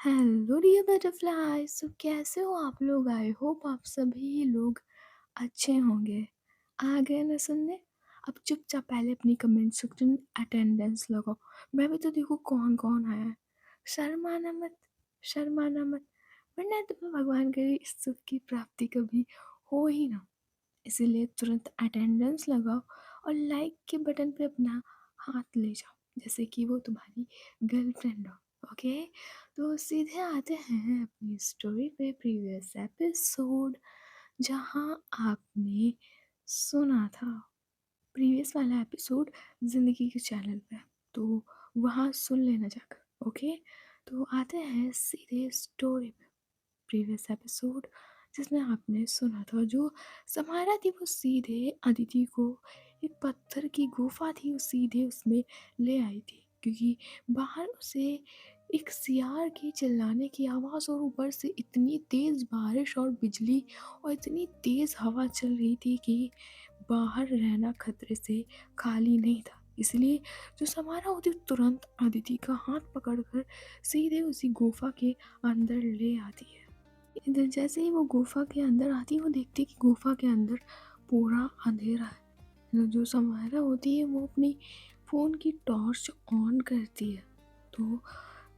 Hello dear butterfly. कैसे हो आप लोग? आई होप आप सभी लोग अच्छे होंगे। आ गए ना सुनने? अब चुपचाप पहले अपनी कमेंट सेक्शन अटेंडेंस लगाओ। मैं भी तो देखो कौन कौन आया है। शर्माना मत, शर्माना मत, वरना तुम्हें भगवान करे इस सुख की प्राप्ति कभी हो ही ना। इसीलिए तुरंत अटेंडेंस लगाओ और लाइक के बटन पे अपना हाथ ले जाओ, जैसे कि वो तुम्हारी गर्लफ्रेंड हो। ओके, तो सीधे आते हैं अपनी स्टोरी पे, प्रीवियस एपिसोड जहाँ आपने सुना था। प्रीवियस वाला एपिसोड ज़िंदगी के चैनल पे, तो वहाँ सुन लेना जाकर। ओके, तो आते हैं सीधे स्टोरी पे। प्रीवियस एपिसोड जिसमें आपने सुना था, जो समारा थी वो सीधे अदिति को एक पत्थर की गुफा थी, वो सीधे उसमें ले आई थी, क्योंकि बाहर उसे एक सियार के चिल्लाने की आवाज़ और ऊपर से इतनी तेज़ बारिश और बिजली और इतनी तेज़ हवा चल रही थी कि बाहर रहना खतरे से खाली नहीं था। इसलिए जो समारा होती तुरंत अदिति का हाथ पकड़कर सीधे उसी गुफा के अंदर ले आती है। इधर जैसे ही वो गुफा के अंदर आती है, वो देखती है कि गुफा के अंदर पूरा अंधेरा है। जो समारा होती है वो अपनी फ़ोन की टॉर्च ऑन करती है, तो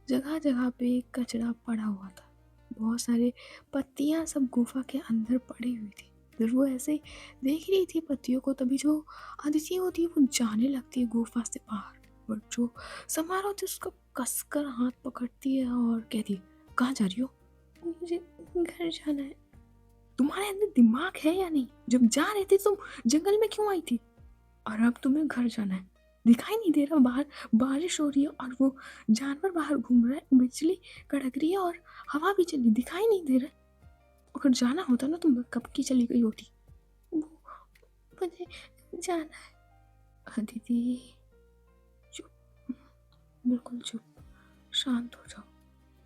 जगह जगह पे कचरा पड़ा हुआ था। बहुत सारे पत्तियां सब गुफा के अंदर पड़ी हुई थी। फिर वो ऐसे ही देख रही थी पत्तियों को, तभी जो अदिति होती है वो जाने लगती है गुफा से बाहर, और जो समारा होती है उसका कसकर हाथ पकड़ती है और कहती है, कहाँ जा रही हो? मुझे घर जाना है। तुम्हारे अंदर दिमाग है या नहीं? जब जा रहे थे तुम जंगल में क्यों आई थी? और अब तुम्हें घर जाना है। दिखाई नहीं दे रहा बाहर बारिश हो रही है और वो जानवर बाहर घूम रहा है, बिजली कड़क रही है और हवा भी चली, दिखाई नहीं दे रहा। अगर जाना होता ना तुम कब की चली गई होती। वो मुझे जाना है। अदिति चुप, बिल्कुल चुप, शांत हो जाओ।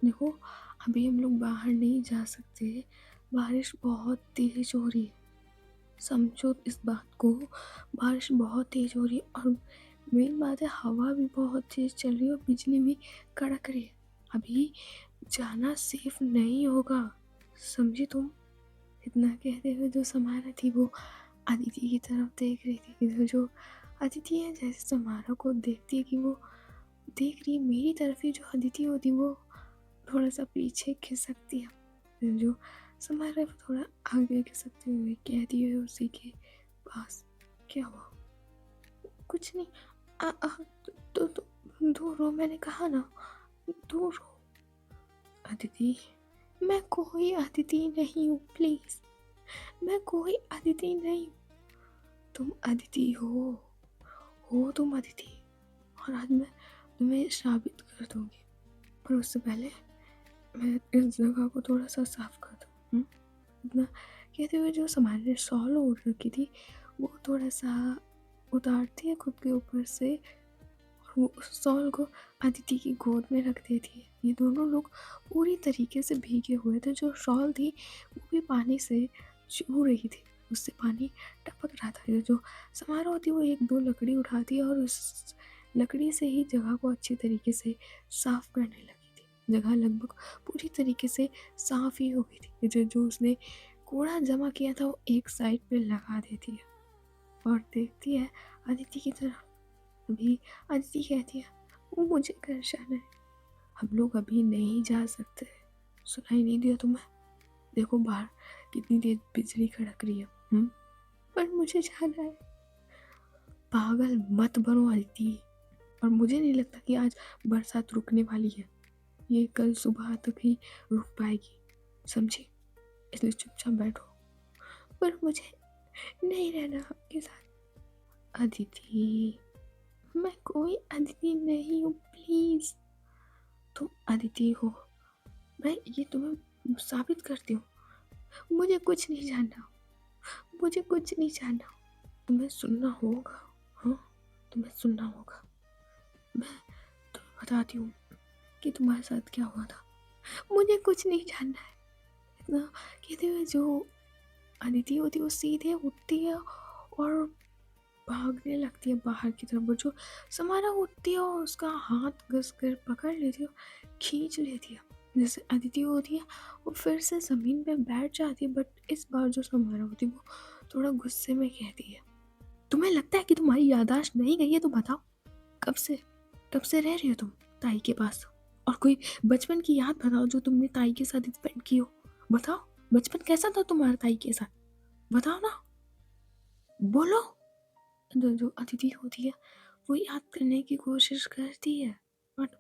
देखो, अभी हम लोग बाहर नहीं जा सकते, बारिश बहुत तेज हो रही है। समझो इस बात को, बारिश बहुत तेज हो रही है और मेन बात है हवा भी बहुत तेज चल रही है और बिजली भी कड़क रही है। अभी जाना सेफ नहीं होगा, समझी तुम? इतना कहते हुए जो समारा थी वो अदिति की तरफ देख रही थी। इधर जो अदिति है जैसे समारा को देखती है कि वो देख रही है मेरी तरफ ही, जो अदिति होती वो थोड़ा सा पीछे खिसकती है। जो समारा वो थोड़ा आगे खिसकते हुए कहती है उसी के पास, क्या हुआ? कुछ नहीं। आ, आ, तो दूर हो, मैंने कहा ना दूर हो। अदिति, मैं कोई अदिति नहीं हूँ, प्लीज। मैं कोई अदिति नहीं हूँ। तुम अदिति हो तुम अदिति। और आज मैं तुम्हें साबित कर दूंगी, पर उससे पहले मैं इस जगह को थोड़ा सा साफ कर दूँ। इतना कहते हुए जो समारे शॉल ओढ़ रखी थी वो थोड़ा सा उतारती है खुद के ऊपर से, और वो उस शॉल को अदिति की गोद में रख देती है। ये दोनों लोग पूरी तरीके से भीगे हुए थे। जो शॉल थी वो भी पानी से छू रही थी, उससे पानी टपक रहा था। ये जो समारोह होती है वो एक दो लकड़ी उठाती है और उस लकड़ी से ही जगह को अच्छी तरीके से साफ करने लगी थी। जगह लगभग पूरी तरीके से साफ ही हो गई थी। जो उसने कूड़ा जमा किया था वो एक साइड पे लगा देती है और देखती है अदिति की तरफ। अभी अदिति कहती है, वो मुझे घर जाना है, हम लोग अभी नहीं जा सकते। सुनाई नहीं दिया तुम्हें? देखो बाहर कितनी तेज बिजली कड़क रही है। पर मुझे जाना है। पागल मत बनो अदिति, और मुझे नहीं लगता कि आज बरसात रुकने वाली है। ये कल सुबह तक ही रुक पाएगी, समझी? इसलिए चुपचाप बैठो। पर मुझे नहीं रहना आपके साथ। अदिति, मैं कोई अदिति नहीं हूँ, प्लीज। तुम अदिति हो, मैं ये तुम्हें साबित करती हूँ। मुझे कुछ नहीं जानना, मुझे कुछ नहीं जानना। तुम्हें सुनना होगा, हाँ, तुम्हें सुनना होगा। मैं तुम्हें बताती हूँ कि तुम्हारे साथ क्या हुआ था। मुझे कुछ नहीं जानना है। इतना कहते हुए जो अदिति होती है वो सीधे उठती है और भागने लगती है बाहर की तरफ। वो जो समारा उठती है और उसका हाथ घस कर पकड़ लेती है, खींच लेती है। जैसे अदिति होती है, वो फिर से ज़मीन पे बैठ जाती है, बट इस बार जो समारा होती है वो थोड़ा गुस्से में कहती है, तुम्हें लगता है कि तुम्हारी याददाश्त नहीं गई है? तो बताओ, कब से कब से रह रही हो तुम ताई के पास? और कोई बचपन की याद बताओ जो तुमने ताई के साथ स्पेंड की हो। बताओ, बचपन कैसा था तुम्हारा ताई के साथ? बताओ ना, बोलो। जो अदिति होती है वो याद करने की कोशिश करती है, बट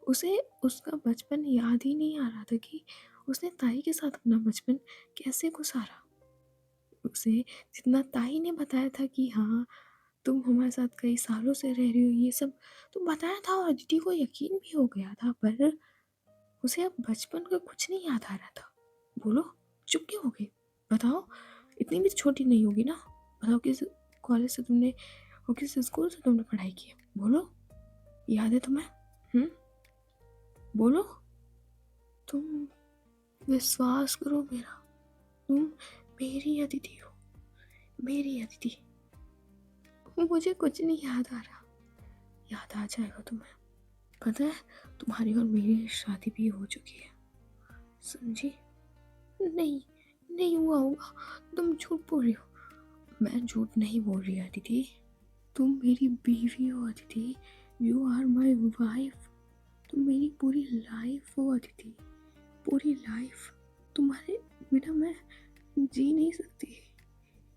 उसे उसका बचपन याद ही नहीं आ रहा था कि उसने ताई के साथ अपना बचपन कैसे गुजारा। उसे जितना ताई ने बताया था कि हाँ, तुम हमारे साथ कई सालों से रह रही हो, ये सब तो बताया था और अदिति को यकीन भी हो गया था, पर उसे अब बचपन का कुछ नहीं याद आ रहा था। बोलो, चुप क्यों हो गई? बताओ, इतनी भी छोटी नहीं होगी ना। बताओ, किस कॉलेज से तुमने और किस स्कूल से तुमने पढ़ाई की है? बोलो, याद है तुम्हें? हम्म, बोलो। तुम विश्वास करो मेरा, तुम मेरी अदिति हो, मेरी अदिति। मुझे कुछ नहीं याद आ रहा। याद आ जाएगा तुम्हें। पता है, तुम्हारी और मेरी शादी भी हो चुकी है, समझी? नहीं, नहीं हुआ होगा, तुम झूठ बोल रही हो। मैं झूठ नहीं बोल रही अदिति, तुम मेरी बीवी हो Aditi. You are my wife. तुम मेरी पूरी लाइफ हो अदिति, पूरी लाइफ। तुम्हारे बिना मैं जी नहीं सकती,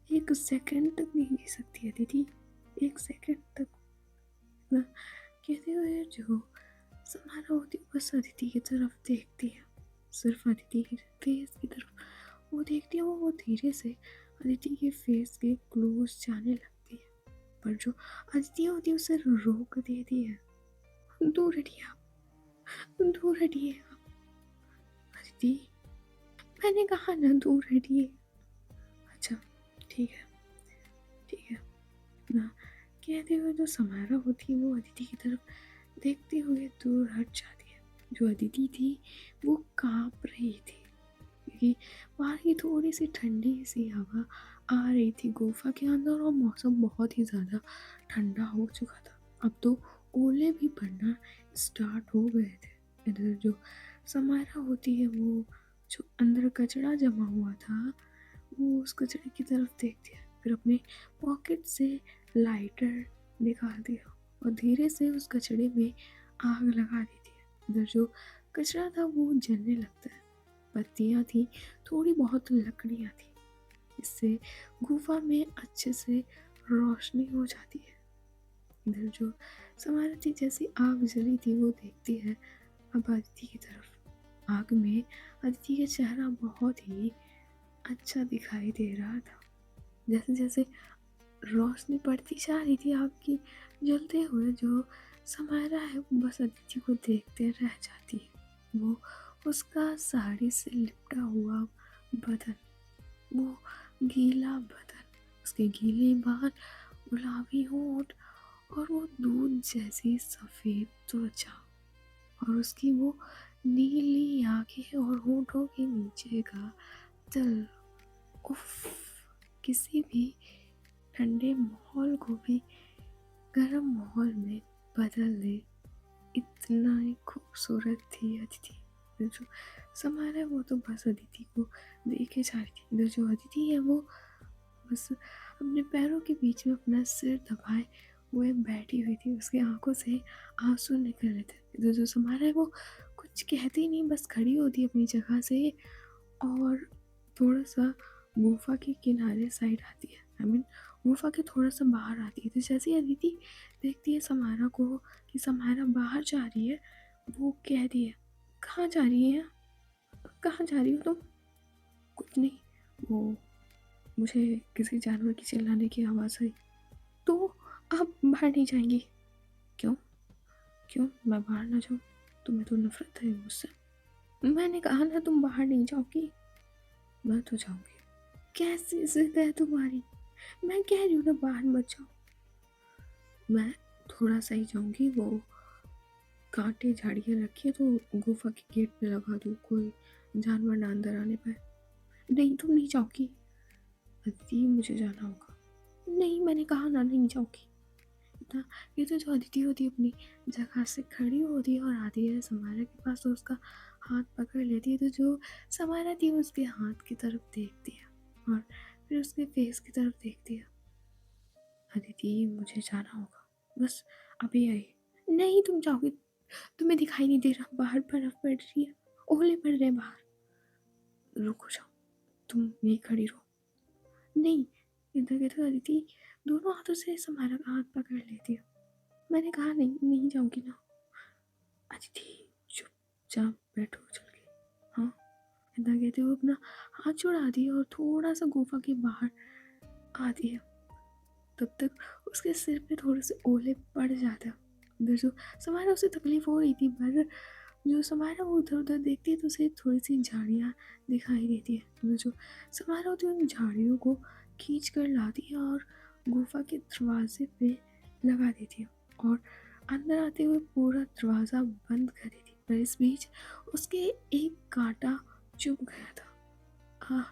एक सेकंड तक नहीं जी सकती अदिति, एक सेकंड तक ना। कहते हुए जो समारा होती है बस अदिति की तरफ देखती है, सिर्फ अदिति के फेस की तरफ वो देखती है। वो धीरे से अदिति के फेस के क्लोज जाने लगती है, पर जो अदिति होती है उसे रोक देती है। दूर हटिए आप, दूर हटिए आप। अदिति, मैंने कहा ना दूर हटिए। अच्छा, ठीक है, ठीक है ना। कहते हुए जो समारा होती है वो अदिति की तरफ देखते हुए दूर हट जाती है। जो अदिति थी वो कांप रही थी, क्योंकि बाहर की थोड़ी सी ठंडी सी हवा आ रही थी गुफा के अंदर और मौसम बहुत ही ज़्यादा ठंडा हो चुका था। अब तो ओले भी पड़ना स्टार्ट हो गए थे। इधर जो समारा होती है वो जो अंदर कचरा जमा हुआ था वो उस कचरे की तरफ देखती है, फिर अपने पॉकेट से लाइटर निकालती है और धीरे से उस कचड़े में आग लगा देती है। इधर जो कचरा था वो जलने लगता है। पत्तियाँ थी, थोड़ी बहुत लकड़ियाँ थी, इससे गुफा में अच्छे से रोशनी हो जाती है। इधर जो समारा थी जैसी आग जली थी वो देखती है अब अदिति की तरफ। आग में अदिति का चेहरा बहुत ही अच्छा दिखाई दे रहा था। जैसे जैसे रोशनी पड़ती जा रही थी आग की जलते हुए, जो समारा है वो बस अदिति को देखते रह जाती है। वो उसका साड़ी से लिपटा हुआ बदन, वो गीला बदन, उसके गीले बाल, गुलाबी होंठ और वो दूध जैसी सफ़ेद त्वचा और उसकी वो नीली आंखें और होठों के नीचे का तिल। उफ, किसी भी ठंडे माहौल को भी गर्म माहौल में बदल दे, इतना ही खूबसूरत थी अदिति। जो समारा है वो तो बस अदिति को देखे जा रही थी। इधर जो अदिति है वो बस अपने पैरों के बीच में अपना सिर दबाए हुए बैठी हुई थी, उसकी आंखों से आंसू निकल रहे थे। इधर जो समारा है वो कुछ कहती नहीं, बस खड़ी होती अपनी जगह से और थोड़ा सा गुफा के किनारे साइड आती है। गुफा के थोड़ा सा बाहर आती है। तो जैसे ही अदिति देखती है समारा को कि समारा बाहर जा रही है, वो कहती है, कहाँ जा रही है? कहाँ जा रही हो तुम? कुछ नहीं, वो मुझे किसी जानवर की चिल्लाने की आवाज़ आई। तो आप बाहर नहीं जाएंगी? क्यों? क्यों मैं बाहर ना जाऊँ? तुम्हें तो नफरत है मुझसे। मैंने कहा ना तुम बाहर नहीं जाओगी। मैं तो जाऊँगी। कैसी जिद है तुम्हारी? मैं कह रही हूँ ना बाहर मत जाओ। मैं थोड़ा सा ही जाऊँगी, वो कांटे झाड़ियाँ रखी है तो गुफा के गेट पे लगा दूँ, कोई जानवर ना अंदर आने पाए। नहीं, तुम नहीं जाओगी। अदिति, मुझे जाना होगा। नहीं, मैंने कहा ना नहीं जाओगी। इतना ये तो जो अदिति होती है अपनी जगह से खड़ी होती है और आती है समारा के पास, तो उसका हाथ पकड़ लेती है तो जो समारा थी उसके हाथ की तरफ देखती है और फिर उसके फेस की तरफ देखती है। अदिति मुझे जाना होगा, बस अभी आई। नहीं तुम जाओगी, तुम्हें दिखाई नहीं दे रहा बाहर बर्फ पड़ रही है, ओले पड़ रहे हैं बाहर। रुको जाओ, तुम यहीं खड़ी रहो। नहीं, इधर कहते अदिति दोनों हाथों से समारा का हाथ पकड़ लेती है। मैंने कहा नहीं, नहीं जाऊंगी ना। अदिति चुपचाप बैठो चल के। हाँ, इतना कहते हुए अपना हाथ छुड़ा दी और थोड़ा सा गुफा के बाहर आती है। तब तक उसके सिर पे थोड़े से ओले पड़ जाते हैं। उधर जो समारा उसे तकलीफ हो रही थी, पर जो समारा वो उधर उधर देखती है तो उसे थोड़ी सी झाड़ियाँ दिखाई देती है। उधर जो समारा होती है उन झाड़ियों को खींच कर लाती है और गुफा के दरवाजे पे लगा देती है और अंदर आते हुए पूरा दरवाज़ा बंद कर देती है। पर इस बीच उसके एक कांटा चुभ गया था।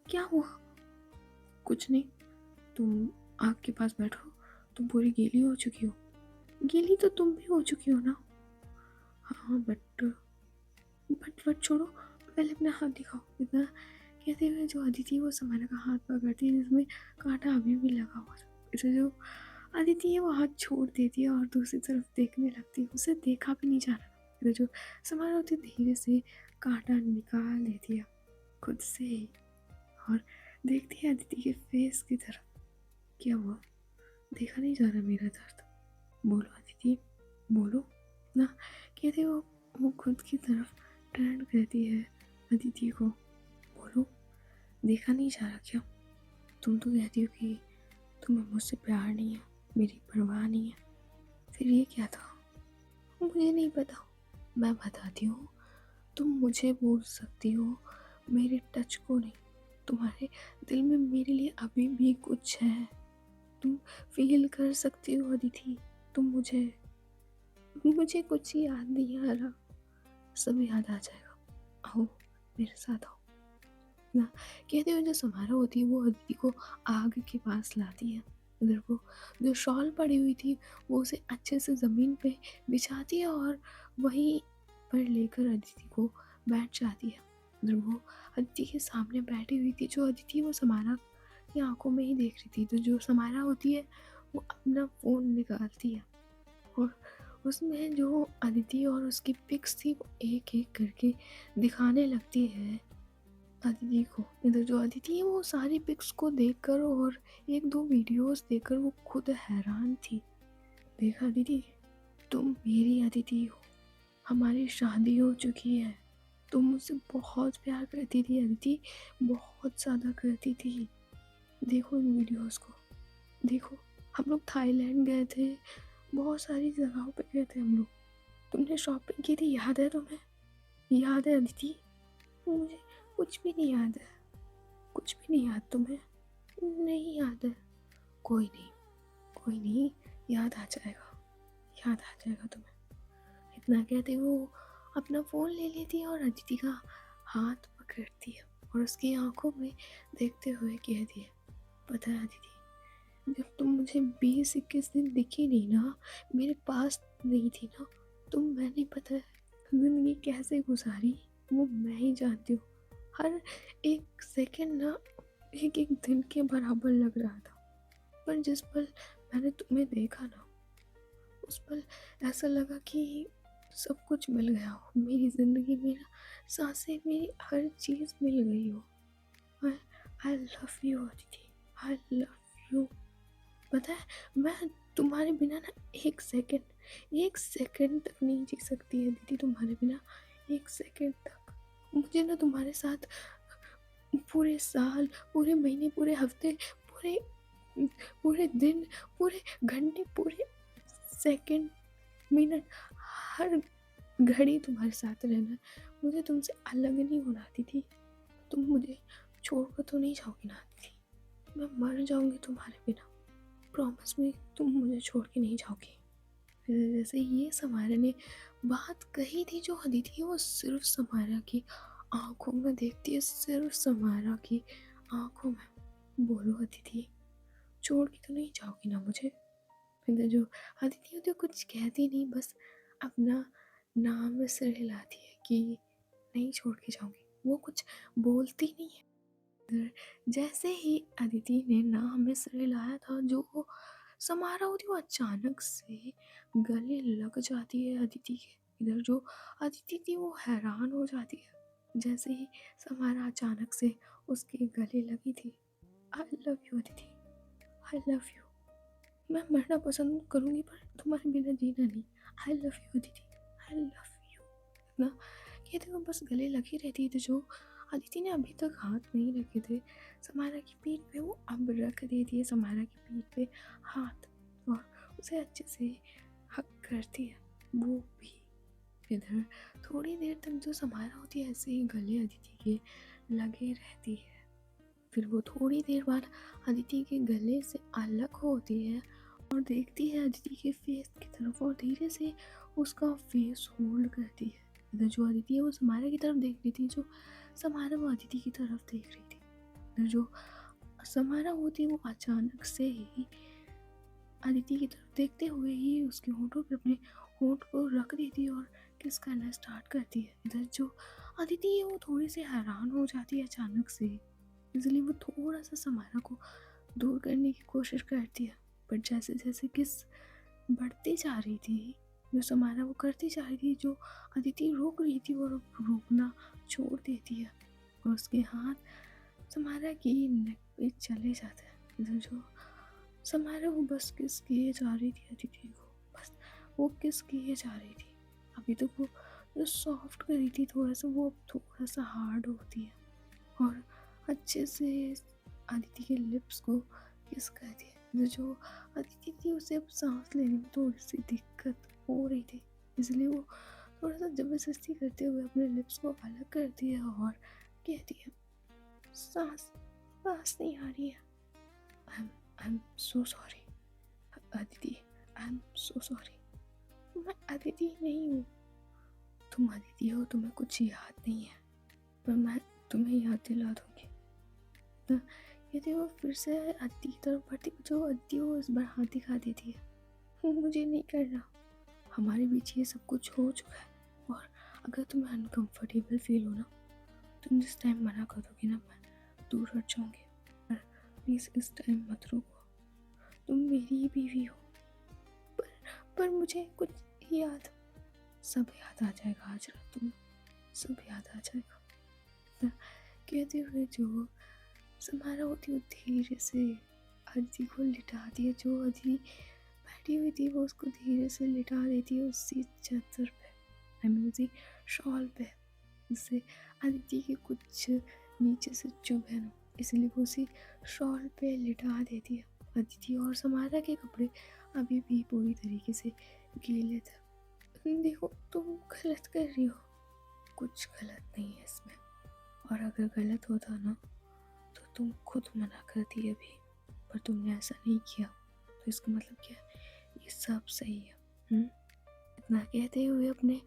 क्या हुआ? कुछ नहीं, तुम आग के पास बैठो, तुम पूरी गीली हो चुकी हो। गीली तो तुम भी हो चुकी हो ना। हाँ बट छोड़ो, पहले अपना हाथ दिखाओ। इतना कहते हुए जो अदिति वो समारा का हाथ पकड़ती है जिसमें कांटा अभी भी लगा हुआ था। इसे जो अदिति है वो हाथ छोड़ देती है और दूसरी तरफ देखने लगती है। उसे देखा भी नहीं जा रहा। इधर जो समारा होती है धीरे से कांटा निकाल लेती है खुद से ही और देखती है अदिति के फेस की तरफ। क्या हुआ? देखा नहीं जा रहा मेरा दर्द? बोलो अदिति, बोलो ना। कहते वो खुद की तरफ टर्न करती है अदिति को। बोलो, देखा नहीं जा रहा क्या? तुम तो कहती हो कि तुम्हें मुझसे प्यार नहीं है, मेरी परवाह नहीं है, फिर ये क्या था? मुझे नहीं पता, मैं बताती हूँ। तुम मुझे बोल सकती हो, मेरे टच को नहीं। तुम्हारे दिल में मेरे लिए अभी भी कुछ है, तुम फील कर सकती हो अदिति। तुम मुझे कुछ याद नहीं आ रहा, सब याद आ जाएगा। आओ मेरे साथ आओ ना। कहते हुए जो समारोह होती है वो अदिति को आग के पास लाती है। इधर को जो शॉल पड़ी हुई थी वो उसे अच्छे से ज़मीन पे बिछाती है और वहीं पर लेकर अदिति को बैठ जाती है। इधर वो अदिति के सामने बैठी हुई थी। जो अदिति वो समारा की आंखों में ही देख रही थी। तो जो समारा होती है वो अपना फ़ोन निकालती है और उसमें जो अदिति और उसकी पिक्स थी वो एक एक करके दिखाने लगती है अदिति को। इधर जो अदिति है वो सारी पिक्स को देखकर और एक दो वीडियोस देखकर वो खुद हैरान थी। देखा दीदी, तुम मेरी अदिति हो, हमारी शादी हो चुकी है। तुम मुझसे बहुत प्यार करती थी अदिति, बहुत ज़्यादा करती थी। देखो इन वीडियोस को, देखो हम लोग थाईलैंड गए थे, बहुत सारी जगहों पे गए थे हम लोग। तुमने शॉपिंग की थी, याद है तुम्हें? याद है अदिति? मुझे कुछ भी नहीं याद है। कुछ भी नहीं याद तुम्हें? नहीं याद है। कोई नहीं, कोई नहीं, याद आ जाएगा, याद आ जाएगा तुम्हें। इतना कहते वो अपना फ़ोन ले लेती है और अदिति का हाथ पकड़ती है और उसकी आंखों में देखते हुए कहती है, पता है अदिति, जब तुम मुझे 20-21 दिन दिखी नहीं ना, मेरे पास नहीं थी ना, तो मैंने पता है ज़िंदगी कैसे गुजारी वो मैं ही जानती हूँ। हर एक सेकंड ना एक एक दिन के बराबर लग रहा था। पर जिस पल मैंने तुम्हें देखा ना, उस पल ऐसा लगा कि सब कुछ मिल गया हो, मेरी ज़िंदगी, मेरा सांसें, मेरी हर चीज़ मिल गई हो। I love you Aditi, I love you. पता है मैं तुम्हारे बिना ना एक सेकंड तक नहीं जी सकती है दीदी, तुम्हारे बिना एक सेकंड तक। मुझे ना तुम्हारे साथ पूरे साल, पूरे महीने, पूरे हफ्ते, पूरे पूरे दिन, पूरे घंटे, पूरे सेकंड, मिनट, हर घड़ी तुम्हारे साथ रहना है। मुझे तुमसे अलग नहीं होना थी। तुम मुझे छोड़कर तो नहीं जाओगी ना थी? मैं मर जाऊंगी तुम्हारे बिना, प्रॉमिस मी, तुम मुझे छोड़ के नहीं जाओगी। फिर जैसे ये समारा ने बात कही थी, जो अदिति वो सिर्फ समारा की आंखों में देखती है, सिर्फ समारा की आंखों में। बोलो अदिति, छोड़ के तो नहीं जाओगी ना मुझे? फिर जो अदिति होती है कुछ कहती नहीं, बस अपना नाम में सिर हिलाती है कि नहीं छोड़ के जाऊँगी। वो कुछ बोलती नहीं है। इधर जैसे ही अदिति ने नाम में सिर हिलाया था, जो वो समारोह थी वो अचानक से गले लग जाती है अदिति के। इधर जो अदिति थी वो हैरान हो जाती है। जैसे ही समारा अचानक से उसके गले लगी थी। I love you Aditi, I love you. मैं मरना पसंद करूँगी पर तुम्हारे बिना जीना नहीं। I love you Aditi, I love you. ना कहते वो बस गले लगी रहती थी। जो अदिति ने अभी तक हाथ नहीं रखे थे समारा की पीठ पे, वो अब रख देती है समारा की पीठ पे हाथ और उसे अच्छे से हक करती है वो भी। इधर थोड़ी देर तक जो समारा होती है ऐसे ही गले अदिति के लगे रहती है। फिर वो थोड़ी देर बाद अदिति के गले से अलग होती है और देखती है अदिति के फेस की तरफ और धीरे से उसका फेस होल्ड करती है। इधर जो अदिति है वो समारा की तरफ देख रही थी, जो समारा वो अदिति की तरफ देख रही थी। इधर जो समारा होती है वो अचानक से ही अदिति की तरफ देखते हुए ही उसके होंठों पे अपने होंठ को रख देती है और किस करना स्टार्ट करती है। इधर जो अदिति है वो थोड़ी सी हैरान हो जाती है अचानक से, इसलिए वो थोड़ा सा समारा को दूर करने की कोशिश करती है। पर जैसे जैसे किस बढ़ती जा रही थी, जो समारा वो करती जा रही थी, जो अदिति रोक रही थी और रोकना छोड़ देती है और उसके हाथ समारा की नेक पे चले जाते हैं। इधर जो समारा वो बस किस किए जा रही थी अदिति को, बस वो किस किए जा रही थी। अभी तो वो जो सॉफ्ट करी थी थोड़ा सा, वो अब थोड़ा सा हार्ड होती है और अच्छे से अदिति के लिप्स को किस कर दिया। जो अदिति थी उसे अब सांस लेने में थोड़ी सी दिक्कत हो रही थी, इसलिए वो थोड़ा सा जबरदस्ती करते हुए अपने लिप्स को अलग करती है और कहती है सांस सांस नहीं आ रही है। I am so sorry Aditi, I am so sorry. मैं अदिति नहीं हूँ। तुम अदिति हो, तुम्हें कुछ याद नहीं है, पर मैं तुम्हें याद दिला दूंगी। यदि वो फिर से अदिति की तरफ बढ़ती, जो अदिति वो इस बार हाथ दिखा देती है। मुझे नहीं करना, हमारे बीच ये सब कुछ हो चुका है और अगर तुम्हें अनकंफर्टेबल फील हो ना, तुम जिस टाइम मना कर दोगी ना, मैं दूर हट जाऊंगी। पर प्लीज़ इस टाइम मत रोको, तुम मेरी ही बीवी हो। पर मुझे कुछ याद, सब याद आ जाएगा आज रात, तुम सब याद आ जाएगा। कहते हुए जो समारा होती वो धीरे से अदिति को लिटाती है। जो अदिति बैठी हुई थी वो उसको धीरे से लिटा देती है उसी चादर पे, आई मीन उसी शॉल पे, जिससे अदिति के कुछ नीचे से चुभे ना, इसलिए वो उसी शॉल पे लिटा देती है अदिति। और समारा के कपड़े अभी भी पूरी तरीके से गीले थे। देखो तुम गलत कर रही हो, कुछ गलत नहीं है इसमें, और अगर गलत होता ना तो तुम खुद मना करती अभी, पर तुमने ऐसा नहीं किया, तो इसका मतलब क्या है, ये सब सही है। इतना कहते हुए अपने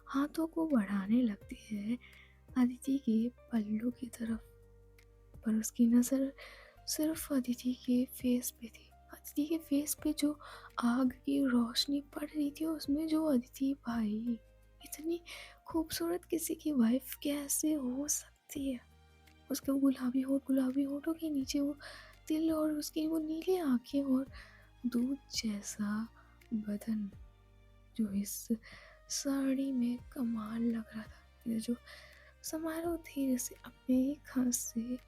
हाथों को बढ़ाने लगती है अदिति के पल्लू की तरफ, पर उसकी नज़र सिर्फ अदिति के फेस पे थी। अदिति के फेस पे जो आग की रोशनी पड़ रही थी, उसमें जो अदिति भाई इतनी खूबसूरत किसी की वाइफ कैसे हो सकती है। उसके गुलाबी होठों के नीचे वो तिल और उसकी वो नीली आंखें और दूध जैसा बदन, जो इस साड़ी में कमाल लग रहा था। ये जो समारोह धीरे से अपने एक हाथ से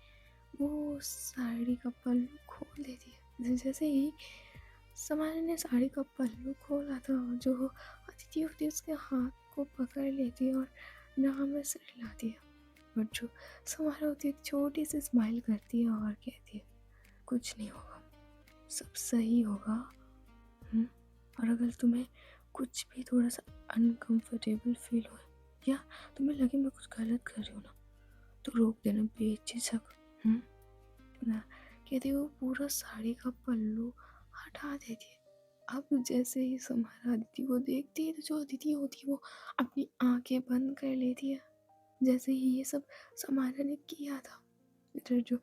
वो साड़ी का पल्लू खोल देती है। जैसे ही समारोह ने साड़ी का पल्लू खोला था, जो अदिति होती है उसके हाथ को पकड़ लेती है और नाम में से हिलाती है। और जो समारोह होती है एक छोटी सी स्माइल करती है और कहती है कुछ नहीं होगा, सब सही होगा। और अगर तुम्हें कुछ भी थोड़ा सा अनकंफर्टेबल फील हो या तुम्हें लगे मैं कुछ गलत कर रही हूँ ना, तो रोक देना बेझिझक। ना कहते वो पूरा साड़ी का पल्लू हटा देती है। अब जैसे ही समारा अदिति को देखती है, तो जो अदिति होती है वो अपनी आंखें बंद कर लेती है, जैसे ही ये सब समारा ने किया था। इधर जो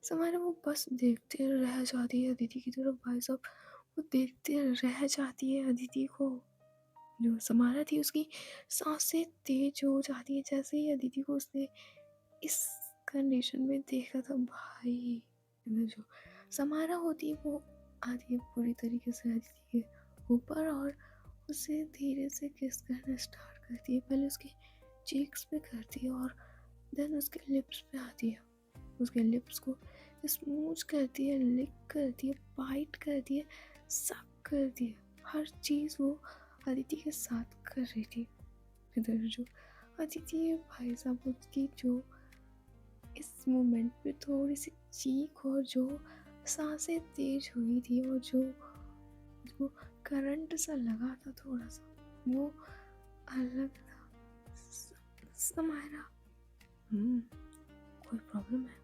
समारा वो बस देखते रह जाती है अदिति की तरफ। भाई साहब वो देखते रह जाती है अदिति को। जो समारा थी उसकी साँसें तेज़ हो जाती हैं जैसे ही अदिति को उसने इस कंडीशन में देखा था भाई। जो समारा होती है वो आती है पूरी तरीके से अदिति के ऊपर और उसे धीरे से किस करना स्टार्ट करती है। पहले उसके चीक्स पे करती है और देन उसके लिप्स पे आती है। उसके लिप्स को स्मूच करती है, लिक करती है, बाइट करती है, सक करती है। हर चीज़ वो अदिति के साथ कर रही थी। इधर जो अदिति है भाई साहब उसकी जो इस मोमेंट पे थोड़ी सी चीख और जो सांसें तेज हुई थी और जो जो करंट सा लगा था थोड़ा सा वो अलग था। समायरा कोई प्रॉब्लम है?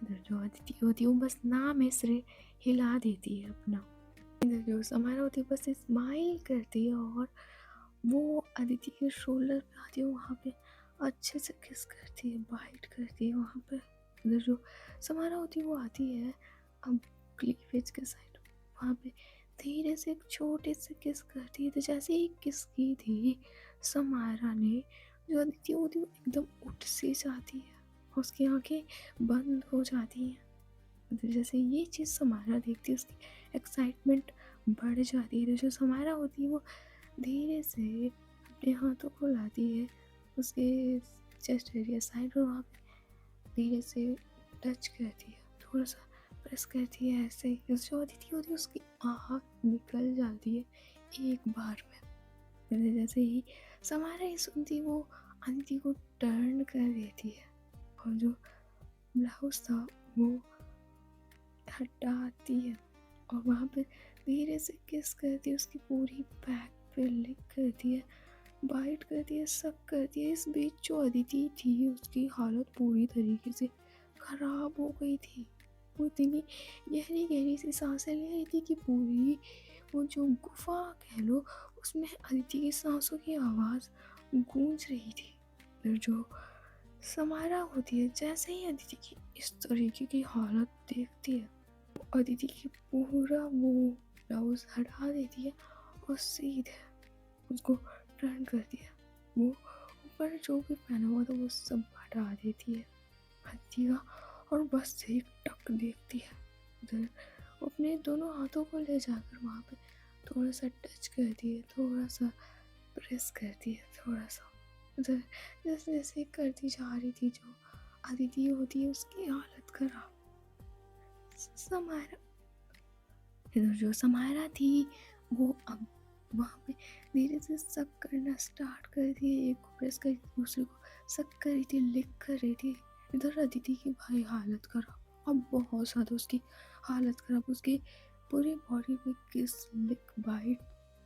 इधर जो अदिति होती है वो बस नाम है सिरे हिला देती है अपना। इधर जो समायरा होती है बस स्माइल करती है और वो अदिति के शोल्डर पे आती है, वहाँ पे अच्छे से किस करती है, बाइट करती है वहाँ पे। इधर जो समायरा होती है वो आती है अब क्लीवेज के साइड, वहाँ पे धीरे से एक छोटे से किस करती है। तो जैसे ही किस की थी समायरा ने, जो अदिति होती है वो एकदम उठ सी जाती है, उसकी आंखें बंद हो जाती हैं। तो जैसे ये चीज़ समायरा देखती है उसकी एक्साइटमेंट बढ़ जाती है। तो जो समायरा होती है वो धीरे से अपने हाथों को लाती है उसके चेस्ट एरिया साइड और वहाँ पे धीरे से टच करती है, थोड़ा सा प्रेस करती है। ऐसे ही जो अदिति होती है उसकी आँख निकल जाती है एक बार में। फिर जैसे ही समायरा ही सुनती वो अदिति को टर्न कर देती है और जो ब्लाउज था वो हटाती है और वहाँ पे धीरे से किस करती है, उसकी पूरी बैक पे लिक करती है, बाइट करती है, सक करती है। इस बीच जो अदिति थी उसकी हालत पूरी तरीके से खराब हो गई थी। वो इतनी गहरी गहरी सी सांसें ले रही थी कि पूरी वो जो गुफा कह लो उसमें अदिति की सांसों की आवाज़ गूंज रही थी। फिर जो समायरा होती है जैसे ही अदिति की इस तरीके की हालत देखती है अदिति की पूरा वो ब्लाउज हटा देती है और सीधे उसको टर्न करती है। वो ऊपर जो भी पहना हुआ था वो सब हटा देती है अदिति का और बस एक टक देखती है उधर। अपने दोनों हाथों को ले जाकर वहाँ पे थोड़ा सा टच करती है, थोड़ा सा प्रेस करती है, थोड़ा सा उधर जैसे जैसे करती जा रही थी। जो अदिति होती है उसकी हालत खराब। समायरा इधर जो समायरा थी वो अब वहाँ पे धीरे से सक करना स्टार्ट कर दिए, एक को प्रेस कर दूसरे को सक कर रही थी, लिक कर रही थी। इधर अदिति की भाई हालत खराब, अब बहुत ज़्यादा उसकी हालत खराब। उसकी पूरी बॉडी पे किस लिक बाइट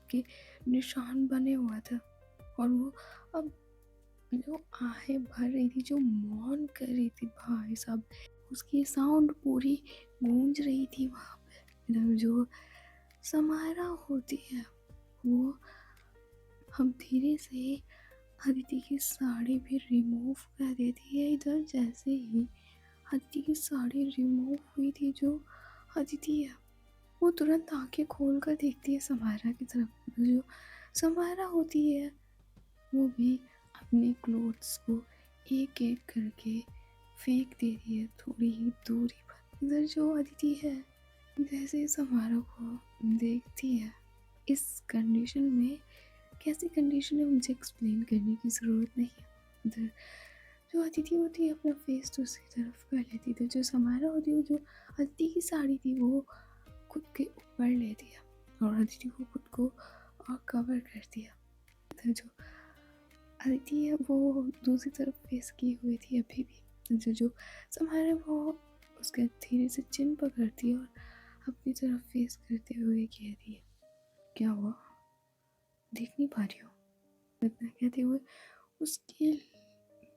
के निशान बने हुआ था और वो अब जो आहें भर रही थी, जो मौन कर रही थी भाई साहब, उसकी साउंड पूरी गूंज रही थी वहाँ पे। इधर जो समायरा होती है वो हम धीरे से अदिति की साड़ी भी रिमूव कर देती है। इधर जैसे ही अदिति की साड़ी रिमूव हुई थी, जो अदिति है वो तुरंत आंखें खोल कर देखती है समायरा की तरफ। जो समायरा होती है वो भी अपने क्लोथ्स को एक एक करके फेंक देती है थोड़ी ही दूरी पर। इधर जो अदिति है जैसे ही समारोह को देखती है, इस कंडीशन में कैसी कंडीशन है मुझे एक्सप्लेन करने की ज़रूरत नहीं है। इधर जो अदिति होती है अपना फेस दूसरी तरफ कर लेती थी, जो समारोह होती है जो अदिति की साड़ी थी वो खुद के ऊपर लेती है और अदिति को खुद को कवर करती है। इधर जो अदिति है वो दूसरी तरफ फेस की हुई थी अभी भी। जो समारोह वो उसके धीरे से चिन पकड़ती है और अपनी तरफ फेस करते हुए कहती है, क्या हुआ, देख नहीं पा रही हो? इतना कहते हुए उसकी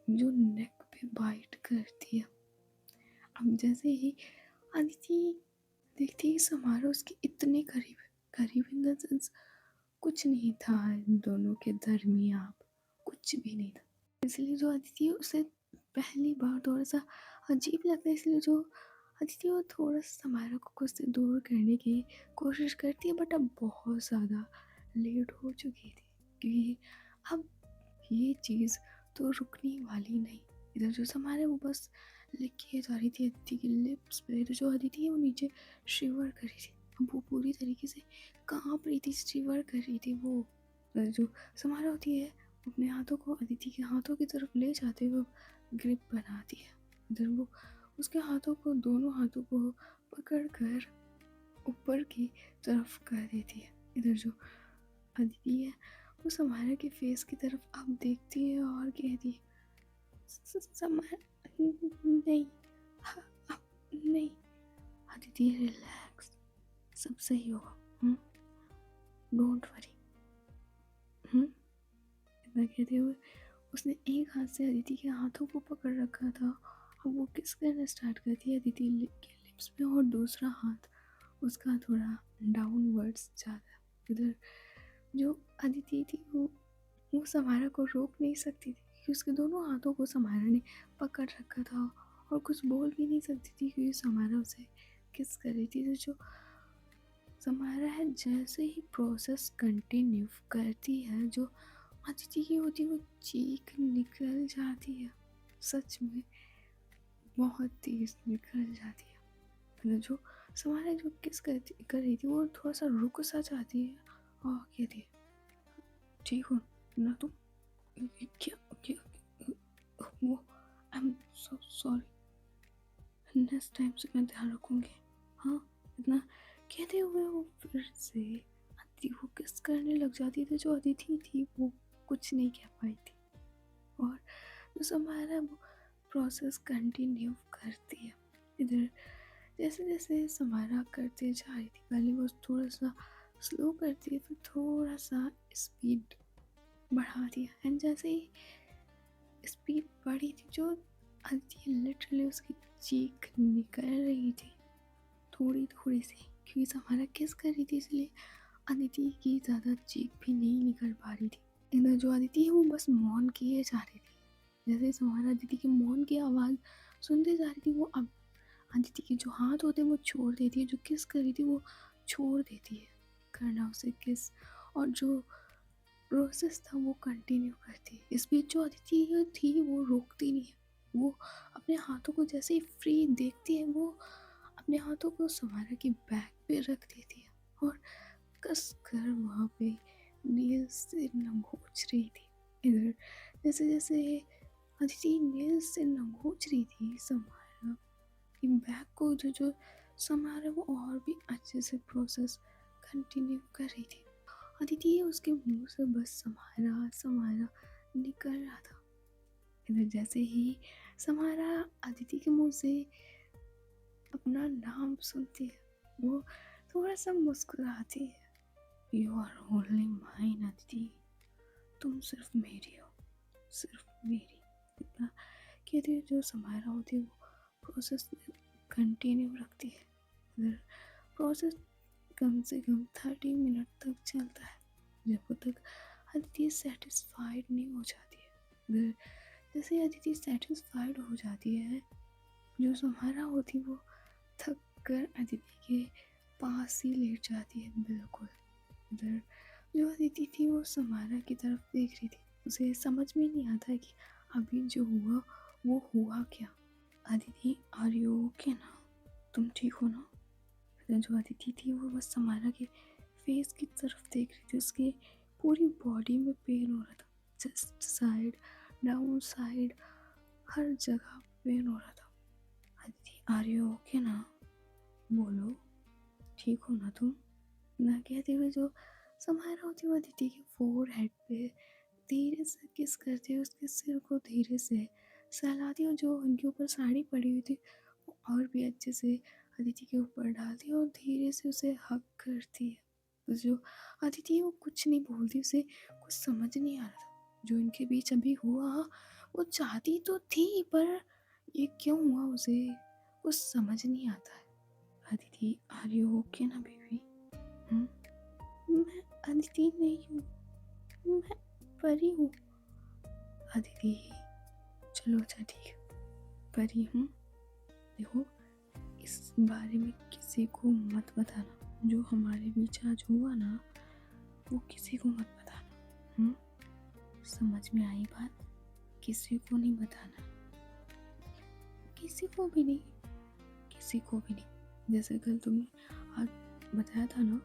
जो नेक पे बाइट करती है। अब जैसे ही अदिति देखती है समारोह उसके इतने करीब करीब इन द सेंस कुछ नहीं था इन दोनों के दरमियान, कुछ भी नहीं था। इसलिए जो अदिति उसे पहली बार थोड़ा सा अजीब लगता है, इसलिए जो अदिति वो थोड़ा सा समारोह को खुद से दूर करने की कोशिश करती है, बट अब बहुत ज़्यादा लेट हो चुकी थी। कि अब ये चीज़ तो रुकने वाली नहीं। इधर जो समारा है वो बस लिख के जा रही थी अदिति की लिप्स पे, तो जो अदिति है वो नीचे शिवर कर रही थी। अब वो पूरी तरीके से काँप रही थी, शिवर कर रही थी वो। जो समारा होती है वो अपने हाथों को अदिति के हाथों की तरफ ले जाते हुए ग्रिप बनाती है। इधर वो उसके हाथों को, दोनों हाथों को पकड़ कर ऊपर की तरफ कर देती है। इधर जो अदिति है वो समारा के फेस की तरफ अब देखती है और कहती है, समारा नहीं, अब नहीं। अदिति रिलैक्स, सब सही होगा, डोंट वरी। इतना कहते हुए उसने एक हाथ से अदिति के हाथों को पकड़ रखा था। अब वो किस करना स्टार्ट करती है अदिति के लिप्स पे, और दूसरा हाथ उसका थोड़ा डाउनवर्ड्स जाता है। उधर जो अदिति थी वो समारा को रोक नहीं सकती थी, क्योंकि उसके दोनों हाथों को समारा ने पकड़ रखा था और कुछ बोल भी नहीं सकती थी, क्योंकि समारा उसे किस कर रही थी। तो जो समारा है जैसे ही प्रोसेस कंटिन्यू करती है, जो अदिति की होती है वो चीख निकल जाती है, सच में बहुत तेज निकल जाती है। मतलब जो समारा जो किस कर रही थी वो थोड़ा सा रुक सा जाती है और कहती है, ठीक हो ना तुम? क्या क्या वो, I am so sorry, next time से मैं ध्यान रखूंगी। हाँ, इतना कहते हुए वो फिर से अदिति को किस करने लग जाती थी। जो अदिति थी वो कुछ नहीं कह पाई थी, और जो समारा वो प्रोसेस कंटिन्यू करती है। इधर जैसे जैसे समारा करते जा रही थी, पहले वो थोड़ा सा स्लो करती है, फिर थोड़ा सा स्पीड बढ़ा दिया, एंड जैसे ही स्पीड बढ़ी थी, जो अदिति लिटरली उसकी चीख निकल रही थी थोड़ी थोड़ी सी, क्योंकि समारा किस कर रही थी इसलिए अदिति की ज़्यादा चीख भी नहीं निकल पा रही थी। इधर जो अदिति है वो बस मौन किए जा रही थी। जैसे समारा अदिति की मौन की आवाज़ सुनते जा रही थी, वो अब अदिति के जो हाथ होते हैं वो छोड़ देती है, जो किस कर रही थी वो छोड़ देती है करना उसे किस, और जो प्रोसेस था वो कंटिन्यू करती है। इस बीच जो अदिति थी वो रोकती नहीं है, वो अपने हाथों को जैसे ही फ्री देखती है, वो अपने हाथों को समारा की बैक पे रख देती है और कस कर वहाँ पे नेल्स से नगोच रही थी। इधर जैसे जैसे अदिति नेल्स से नगोच रही थी समारा की बैक को, जो जो समारा वो और भी अच्छे से प्रोसेस कंटिन्यू कर रही थी। अदिति उसके मुंह से बस समारा समारा निकल रहा था। इधर जैसे ही समारा अदिति के मुंह से अपना नाम सुनती है, वो थोड़ा सा मुस्कुराती है। You are only mine Aditi, तुम सिर्फ मेरी हो, सिर्फ मेरी। इतना कहती है। जो समारा होती है वो प्रोसेस कंटिन्यू रखती है। इधर प्रोसेस कम से कम 30 मिनट तक चलता है, जब तक अदिति सेटिस्फाइड नहीं हो जाती है। इधर जैसे अदिति सेटिस्फाइड हो जाती है, जो समारा होती वो थक कर अदिति के पास ही लेट जाती है बिल्कुल। इधर जो अदिति थी वो समारा की तरफ देख रही थी, उसे समझ में नहीं आता है कि अभी जो हुआ वो हुआ क्या। अदिति, आर यू ओके ना? तुम ठीक हो ना? जो अदिति थी वो बस समारा के फेस की तरफ देख रही थी। उसकी पूरी बॉडी में पेन हो रहा था, चेस्ट साइड, डाउन साइड, हर जगह पेन हो रहा था। अदिति, आर यू ओके ना? बोलो, ठीक हो ना तुम? ना कहते हुए जो समारा होती वो अदिति के फोरहेड पे धीरे से किस करती है, उसके सिर को धीरे से सहलाती है, और जो उनके ऊपर साड़ी पड़ी हुई थी वो और भी अच्छे से अदिति के ऊपर डालती है और धीरे से उसे हग करती है। तो जो अदिति है वो कुछ नहीं बोलती, उसे कुछ समझ नहीं आ रहा था जो इनके बीच अभी हुआ। वो चाहती तो थी, पर ये क्यों हुआ उसे कुछ समझ नहीं आता है। अदिति, आर यू ओके ना बेबी? मैं अदिति नहीं हूँ, मैं परी हूँ। अदिति, चलो अच्छा ठीक है, परी हूँ। देखो, इस बारे में किसी को मत बताना, जो हमारे बीच आज हुआ ना वो किसी को मत बताना। हुँ? समझ में आई बात? किसी को नहीं बताना, किसी को भी नहीं, किसी को भी नहीं। जैसे कल तुमने आज बताया था ना,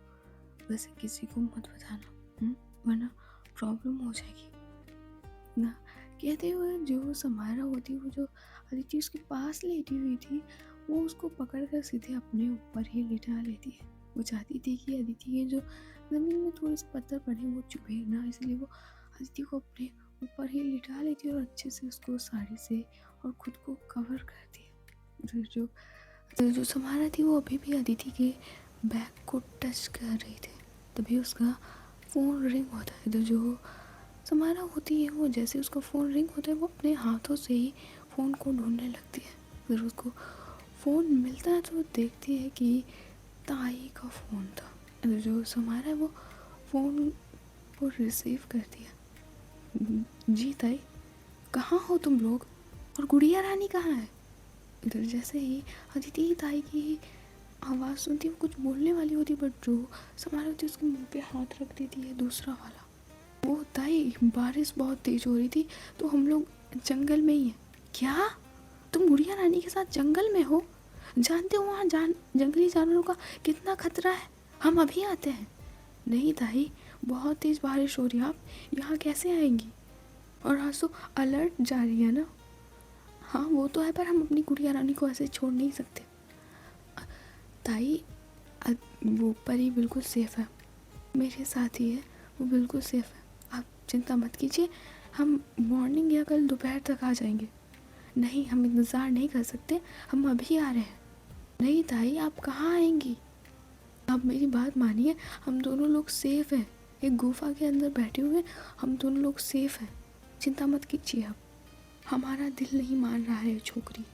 वैसे किसी को मत बताना, वरना प्रॉब्लम हो जाएगी ना। कहते हुए जो समारा होती, वो जो अदिति उसके पास लेटी हुई थी, वो उसको पकड़ कर सीधे अपने ऊपर ही लिटा लेती है। वो चाहती थी कि अदिति के जो ज़मीन में थोड़े से पत्थर पड़े वो चुभे ना, इसलिए वो अदिति को अपने ऊपर ही लिटा लेती है और अच्छे से उसको साड़ी से और खुद को कवर करती है। जो समारा थी वो अभी भी अदिति के बैग को टच कर रही थी, तभी उसका फ़ोन रिंग होता है। तो जो समारा होती है, वो जैसे उसका फ़ोन रिंग होता है, वो अपने हाथों से ही फ़ोन को ढूंढने लगती है। फिर उसको फ़ोन मिलता है तो वो देखती है कि ताई का फ़ोन था। तो जो समारा है वो फ़ोन को रिसीव करती है। जी ताई, कहाँ हो तुम लोग, और गुड़िया रानी कहाँ है? इधर जैसे ही अदिति ताई की आवाज़ सुनती है, वो कुछ बोलने वाली होती, बट जो समारा होती है उसके मुंह पे हाथ रख देती है दूसरा वाला। वो ताई, बारिश बहुत तेज हो रही थी तो हम लोग जंगल में ही हैं। क्या तुम गुड़िया रानी के साथ जंगल में हो? जानते हो वहाँ जंगली जानवरों का कितना खतरा है? हम अभी आते हैं। नहीं ताई, बहुत तेज बारिश हो रही है, आप यहाँ कैसे आएंगी? और आज तो अलर्ट जारी है ना। हाँ वो तो है, पर हम अपनी गुड़िया रानी को ऐसे छोड़ नहीं सकते। ताई, वो परी बिल्कुल सेफ है, मेरे साथ ही है, वो बिल्कुल सेफ है, आप चिंता मत कीजिए। हम मॉर्निंग या कल दोपहर तक आ जाएंगे। नहीं, हम इंतज़ार नहीं कर सकते, हम अभी आ रहे हैं। नहीं ताई, आप कहाँ आएंगी? आप मेरी बात मानिए, हम दोनों लोग सेफ हैं, एक गुफा के अंदर बैठे हुए हम दोनों लोग सेफ हैं, चिंता मत कीजिए आप। हमारा दिल नहीं मान रहा है छोकरी,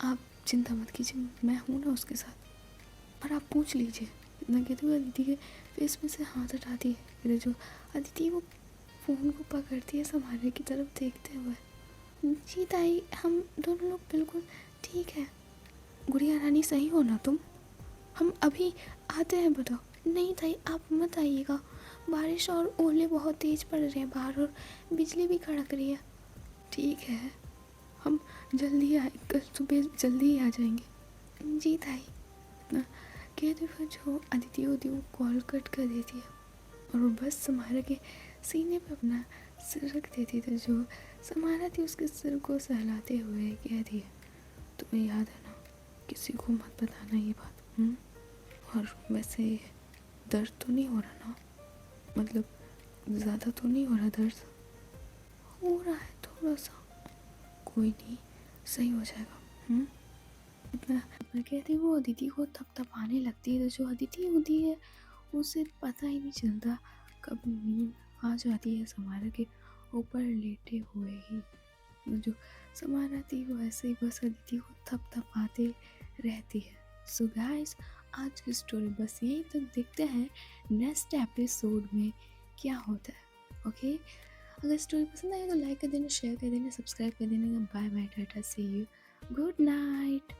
आप चिंता मत कीजिए, मैं हूँ ना उसके साथ। और आप पूछ लीजिए। इतना कहते हुए अदिति के फेस में से हाथ हटाती है। फिर जो अदिति वो फ़ोन को पकड़ती है, समारे की तरफ देखते हुए। जी ताई, हम दोनों लोग बिल्कुल ठीक है। गुड़िया रानी सही हो ना तुम? हम अभी आते हैं, बताओ। नहीं ताई, आप मत आइएगा, बारिश और ओले बहुत तेज़ पड़ रहे हैं बाहर और बिजली भी कड़क रही है। ठीक है, हम जल्दी आए, कल सुबह जल्दी ही आ जाएंगे। जी ताई। ना कहते हुए जो अदिति होती है वो कॉल कट कर देती है और वो बस समारा के सीने पे अपना सिर रख देती थी। जो समारा थी उसके सिर को सहलाते हुए कहती है, तुम्हें याद है ना, किसी को मत बताना ये बात। और वैसे दर्द तो नहीं हो रहा ना, मतलब ज़्यादा तो नहीं हो रहा दर्द? हो रहा है थोड़ा सा, कोई नहीं, सही हो जाएगा। इतना मैं कहती वो अदिति को थपथपाने लगती है। तो जो अदिति होती है उसे पता ही नहीं चलता कब नींद आ जाती है समारा के ऊपर लेटे हुए ही। तो जो समारा थी वो ऐसे ही बस अदिति को थपथपाते रहती है। सो गाइस, आज की स्टोरी बस यहीं तक, देखते हैं नेक्स्ट एपिसोड में क्या होता है। ओके, अगर स्टोरी पसंद आए तो लाइक कर देना, शेयर कर देना, सब्सक्राइब कर देना। Bye bye, tata, see you, good night.